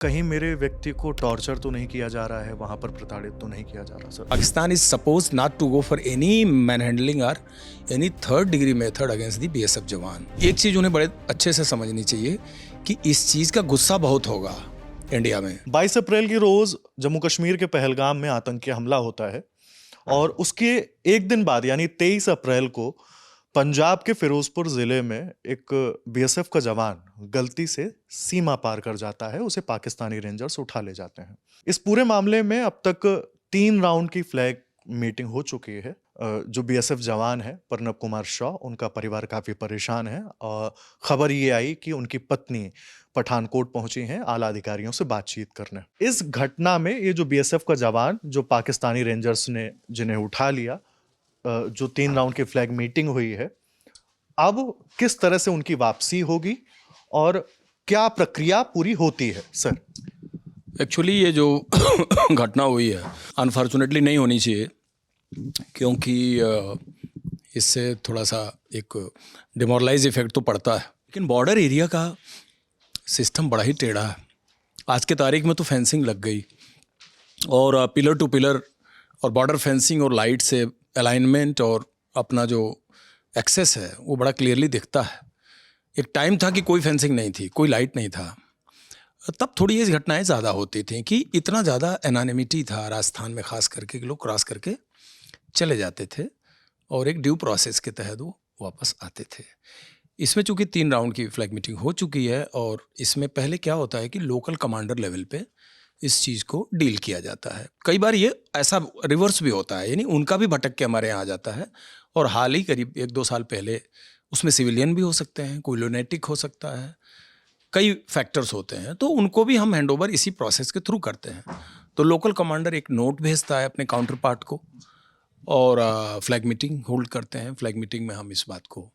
कहीं मेरे व्यक्ति को टॉर्चर तो नहीं किया जा रहा है, वहां पर प्रताड़ित तो नहीं किया जा रहा sir? Pakistan is supposed not to go for any manhandling or any third degree method against the BSF जवान। एक चीज उन्हें बड़े अच्छे से समझनी चाहिए कि इस चीज का गुस्सा बहुत होगा इंडिया में। 22 अप्रैल की रोज जम्मू कश्मीर के पहलगाम में आतंकी हमला होता है और उसके एक दिन बाद यानी 23 अप्रैल को पंजाब के फिरोजपुर जिले में एक बीएसएफ का जवान गलती से सीमा पार कर जाता है। उसे पाकिस्तानी रेंजर्स उठा ले जाते हैं। इस पूरे मामले में अब तक 3 राउंड की फ्लैग मीटिंग हो चुकी है। जो बीएसएफ जवान है प्रणब कुमार शॉ, उनका परिवार काफी परेशान है और खबर ये आई कि उनकी पत्नी पठानकोट पहुंची हैं आला अधिकारियों से बातचीत करने। इस घटना में ये जो बीएसएफ का जवान जो पाकिस्तानी रेंजर्स ने जिन्हें उठा लिया, जो 3 राउंड की फ्लैग मीटिंग हुई है, अब किस तरह से उनकी वापसी होगी और क्या प्रक्रिया पूरी होती है सर? एक्चुअली ये जो घटना हुई है अनफॉर्चुनेटली नहीं होनी चाहिए, क्योंकि इससे थोड़ा सा एक डिमोरलाइज इफेक्ट तो पड़ता है। लेकिन बॉर्डर एरिया का सिस्टम बड़ा ही टेढ़ा है। आज के तारीख में तो फेंसिंग लग गई और पिलर टू पिलर और बॉर्डर फेंसिंग और लाइट से अलाइनमेंट और अपना जो एक्सेस है वो बड़ा क्लियरली दिखता है। एक टाइम था कि कोई फेंसिंग नहीं थी, कोई लाइट नहीं था, तब थोड़ी ये घटनाएं ज़्यादा होती थी कि इतना ज़्यादा एनानिमिटी था राजस्थान में, ख़ास करके लोग क्रॉस करके चले जाते थे और एक ड्यू प्रोसेस के तहत वो वापस आते थे। इसमें चूँकि 3 राउंड की फ्लैग मीटिंग हो चुकी है और इसमें पहले क्या होता है कि लोकल कमांडर लेवल पे इस चीज़ को डील किया जाता है। कई बार ये ऐसा रिवर्स भी होता है, यानी उनका भी भटक के हमारे यहाँ आ जाता है। और हाल ही करीब 1-2 साल पहले उसमें सिविलियन भी हो सकते हैं, कोई लुनेटिक हो सकता है, कई फैक्टर्स होते हैं, तो उनको भी हम हैंडओवर इसी प्रोसेस के थ्रू करते हैं। तो लोकल कमांडर एक नोट भेजता है अपने काउंटर पार्ट को और फ्लैग मीटिंग होल्ड करते हैं। फ्लैग मीटिंग में हम इस बात को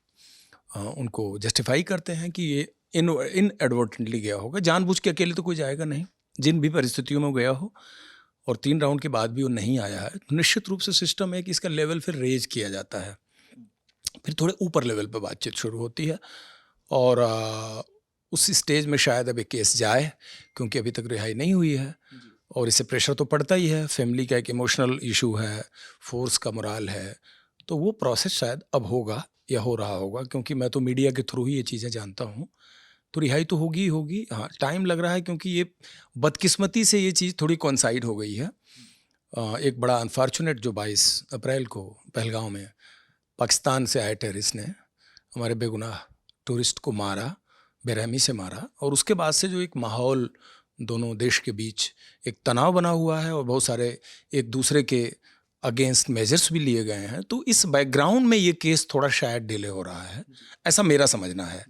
उनको जस्टिफाई करते हैं कि ये इनएडवर्टेंटली गया होगा, जानबूझ के अकेले तो कोई जाएगा नहीं, जिन भी परिस्थितियों में गया हो और 3 राउंड के बाद भी वो नहीं आया है तो निश्चित रूप से सिस्टम है कि इसका लेवल फिर रेज किया जाता है। फिर थोड़े ऊपर लेवल पर बातचीत शुरू होती है और उस स्टेज में शायद अब एक केस जाए, क्योंकि अभी तक रिहाई नहीं हुई है और इससे प्रेशर तो पड़ता ही है। फैमिली का एक इमोशनल इशू है, फोर्स का मोराल है, तो वो प्रोसेस शायद अब होगा या हो रहा होगा, क्योंकि मैं तो मीडिया के थ्रू ही ये चीज़ें जानता हूँ। तो रिहाई तो होगी ही होगी। हाँ, टाइम लग रहा है क्योंकि ये बदकिस्मती से ये चीज़ थोड़ी कोइंसाइड हो गई है। एक बड़ा अनफॉर्चुनेट जो 22 अप्रैल को पहलगाम में पाकिस्तान से आए टेररिस्ट ने हमारे बेगुनाह टूरिस्ट को मारा, बेरहमी से मारा, और उसके बाद से जो एक माहौल दोनों देश के बीच एक तनाव बना हुआ है और बहुत सारे एक दूसरे के अगेंस्ट मेजर्स भी लिए गए हैं, तो इस बैकग्राउंड में ये केस थोड़ा शायद डिले हो रहा है, ऐसा मेरा समझना है।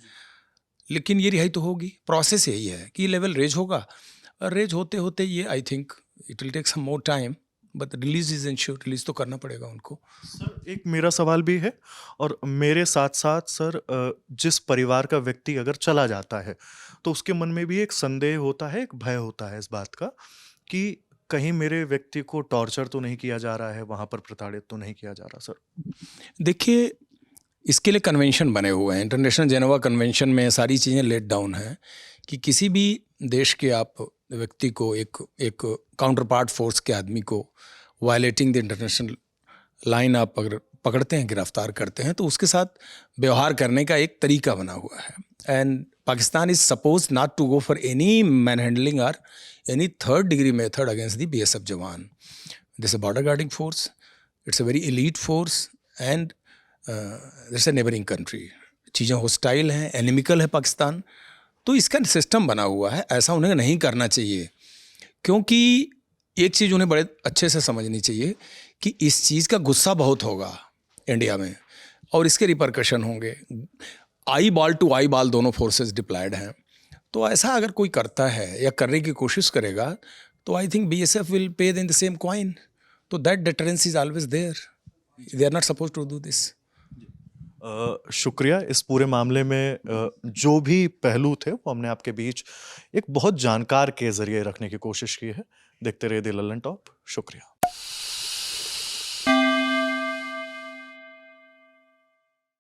लेकिन ये रिहाई तो होगी। प्रोसेस यही है कि लेवल रेज होगा और रेज होते होते ये I think it will take some more time, but release is ensure. Release तो करना पड़ेगा उनको। सर, एक मेरा सवाल भी है और मेरे साथ साथ सर, जिस परिवार का व्यक्ति अगर चला जाता है तो उसके मन में भी एक संदेह होता है, एक भय होता है इस बात का कि कहीं मेरे व्यक्ति को टॉर्चर तो नहीं किया जा रहा है, वहां पर प्रताड़ित तो नहीं किया जा रहा सर? देखिए, इसके लिए कन्वेंशन बने हुए हैं। इंटरनेशनल जेनेवा कन्वेंशन में सारी चीज़ें लेट डाउन हैं कि किसी भी देश के आप व्यक्ति को एक काउंटर पार्ट फोर्स के आदमी को वायलेटिंग द इंटरनेशनल लाइन आप अगर पकड़ते हैं, गिरफ्तार करते हैं, तो उसके साथ व्यवहार करने का एक तरीका बना हुआ है। And Pakistan is suppose not to go for any manhandling और any third degree method against the BSF jawan. This a border guarding force, it's a very elite force and जैसे नेबरिंग कंट्री। चीज़ें हॉस्टाइल हैं, inimical है पाकिस्तान, तो इसका system बना हुआ है। ऐसा उन्हें नहीं करना चाहिए, क्योंकि एक चीज़ उन्हें बड़े अच्छे से समझनी चाहिए कि इस चीज़ का गुस्सा बहुत होगा इंडिया में और इसके रिपरकशन होंगे। Eyeball to eyeball दोनों फोर्सेस डिप्लॉयड हैं, तो ऐसा अगर कोई करता है या करने की कोशिश करेगा तो I think BSF will pay in the same coin. तो that deterrence is always there. They are not suppose to do this. शुक्रिया। इस पूरे मामले में जो भी पहलू थे वो हमने आपके बीच एक बहुत जानकार के जरिए रखने की कोशिश की है। देखते रहिए द लल्लन टॉप। शुक्रिया।